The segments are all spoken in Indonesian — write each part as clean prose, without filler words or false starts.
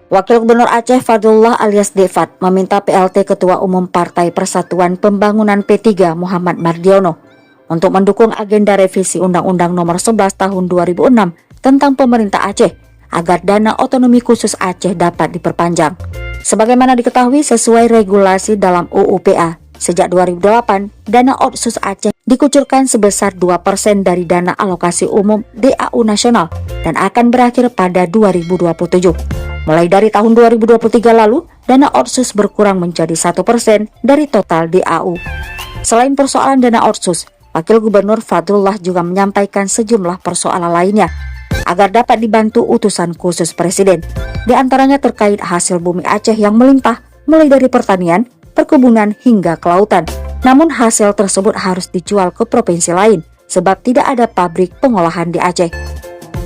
Wakil Gubernur Aceh Fadlullah alias Defat meminta PLT Ketua Umum Partai Persatuan Pembangunan P3 Muhammad Mardiono untuk mendukung agenda revisi Undang-Undang Nomor 11 Tahun 2006 tentang pemerintah Aceh agar dana otonomi khusus Aceh dapat diperpanjang. Sebagaimana diketahui sesuai regulasi dalam UU-PA, sejak 2008 dana otsus Aceh dikucurkan sebesar 2% dari dana alokasi umum DAU nasional dan akan berakhir pada 2027. Mulai dari tahun 2023 lalu, dana otsus berkurang menjadi 1% dari total DAU. Selain persoalan dana otsus, Wakil Gubernur Fadlullah juga menyampaikan sejumlah persoalan lainnya agar dapat dibantu utusan khusus Presiden. Di antaranya terkait hasil bumi Aceh yang melimpah, mulai dari pertanian, perkebunan hingga kelautan. Namun hasil tersebut harus dijual ke provinsi lain sebab tidak ada pabrik pengolahan di Aceh.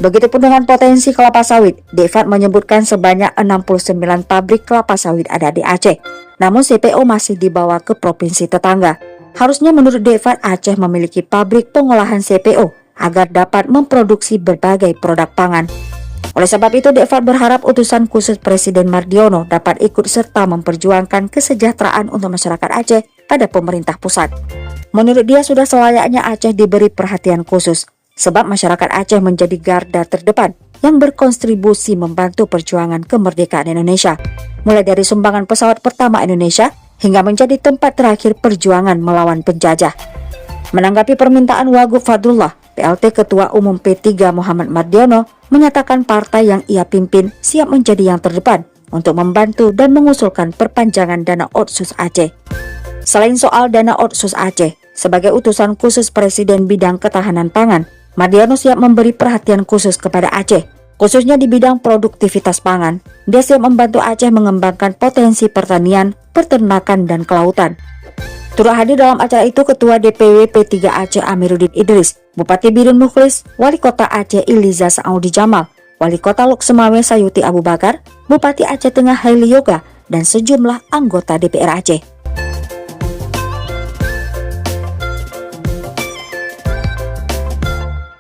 Begitupun dengan potensi kelapa sawit, Defat menyebutkan sebanyak 69 pabrik kelapa sawit ada di Aceh. Namun CPO masih dibawa ke provinsi tetangga. Harusnya menurut Defat Aceh memiliki pabrik pengolahan CPO agar dapat memproduksi berbagai produk pangan. Oleh sebab itu, Defat berharap utusan khusus Presiden Mardiono dapat ikut serta memperjuangkan kesejahteraan untuk masyarakat Aceh pada pemerintah pusat. Menurut dia sudah selayaknya Aceh diberi perhatian khusus, sebab masyarakat Aceh menjadi garda terdepan yang berkontribusi membantu perjuangan kemerdekaan Indonesia, mulai dari sumbangan pesawat pertama Indonesia hingga menjadi tempat terakhir perjuangan melawan penjajah. Menanggapi permintaan Wagub Fadlullah, PLT Ketua Umum P3 Muhammad Mardiono menyatakan partai yang ia pimpin siap menjadi yang terdepan untuk membantu dan mengusulkan perpanjangan dana otsus Aceh. Selain soal dana otsus Aceh, sebagai utusan khusus Presiden bidang ketahanan pangan, Mardiono siap memberi perhatian khusus kepada Aceh, khususnya di bidang produktivitas pangan. Dia siap membantu Aceh mengembangkan potensi pertanian, peternakan, dan kelautan. Turut hadir dalam acara itu Ketua DPW P3 Aceh Amiruddin Idris, Bupati Bidun Mukhlis, Wali Kota Aceh Iliza Saudi Jamal, Wali Kota Lok Semawe Sayuti Abu Bakar, Bupati Aceh Tengah Haili Yoga, dan sejumlah anggota DPR Aceh.